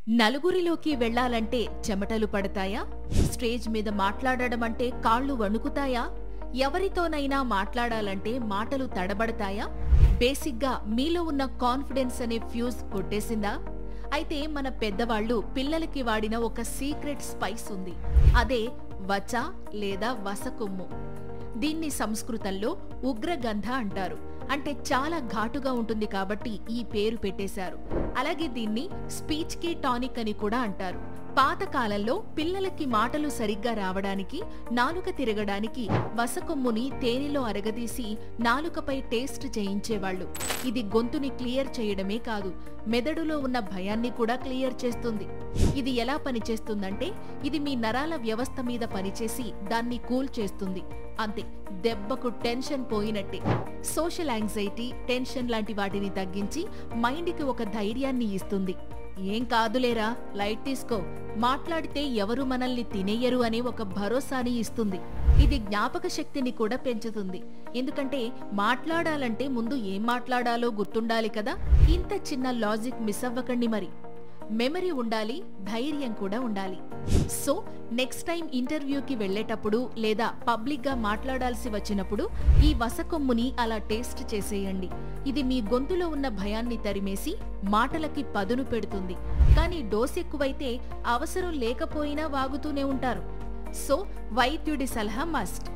నలుగురిలోకి వెళ్లాలంటే చెమటలు పడతాయా? స్టేజ్ మీద మాట్లాడడం అంటే కాళ్ళు వణుకుతాయా? ఎవరితోనైనా మాట్లాడాలంటే మాటలు తడబడతాయా? బేసిక్గా మీలో ఉన్న కాన్ఫిడెన్స్ అనే ఫ్యూజ్ కొట్టేసిందా? అయితే మన పెద్దవాళ్లు పిల్లలకి వాడిన ఒక సీక్రెట్ స్పైస్ ఉంది. అదే వచ లేదా వసకొమ్ము. దీన్ని సంస్కృతంలో ఉగ్రగంధ అంటారు. అంటే చాలా ఘాటుగా ఉంటుంది కాబట్టి ఈ పేరు పెట్టేశారు. అలాగే దీన్ని స్పీచ్ కి టానిక్ అని కూడా అంటారు. పాతకాలంలో పిల్లలకి మాటలు సరిగ్గా రావడానికి, నాలుక తిరగడానికి వసకొమ్ముని తేనెలో అరగదీసి నాలుకపై టేస్ట్ చేయించేవాళ్లు. ఇది గొంతుని క్లియర్ చేయడమే కాదు, మెదడులో ఉన్న భయాన్ని కూడా క్లియర్ చేస్తుంది. ఇది ఎలా పనిచేస్తుందంటే, ఇది మీ నరాల వ్యవస్థ మీద పనిచేసి దాన్ని కూల్ చేస్తుంది. అంతే, దెబ్బకు టెన్షన్ పోయినట్టే. సోషల్ యాంగ్జైటీ, టెన్షన్ లాంటి వాటిని తగ్గించి మైండ్కి ఒక ధైర్యాన్ని ఇస్తుంది. ఏం కాదులేరా, లైట్ తీసుకో, మాట్లాడితే ఎవరు మనల్ని తినేయరు అనే ఒక భరోసాని ఇస్తుంది. ఇది జ్ఞాపక శక్తిని కూడా పెంచుతుంది. ఎందుకంటే మాట్లాడాలంటే ముందు ఏం మాట్లాడాలో గుర్తుండాలి కదా. ఇంత చిన్న లాజిక్ మిస్ అవ్వకండి మరి. మెమరీ ఉండాలి, ధైర్యం కూడా ఉండాలి. సో నెక్స్ట్ టైం ఇంటర్వ్యూకి వెళ్లేటప్పుడు లేదా పబ్లిక్ గా మాట్లాడాల్సి వచ్చినప్పుడు ఈ వసకొమ్ముని అలా టేస్ట్ చేసేయండి. ఇది మీ గొంతులో ఉన్న భయాన్ని తరిమేసి మాటలకి పదును పెడుతుంది. కానీ డోస్ ఎక్కువైతే అవసరం లేకపోయినా వాగుతూనే ఉంటారు. సో వైద్యుడి సలహా మస్ట్.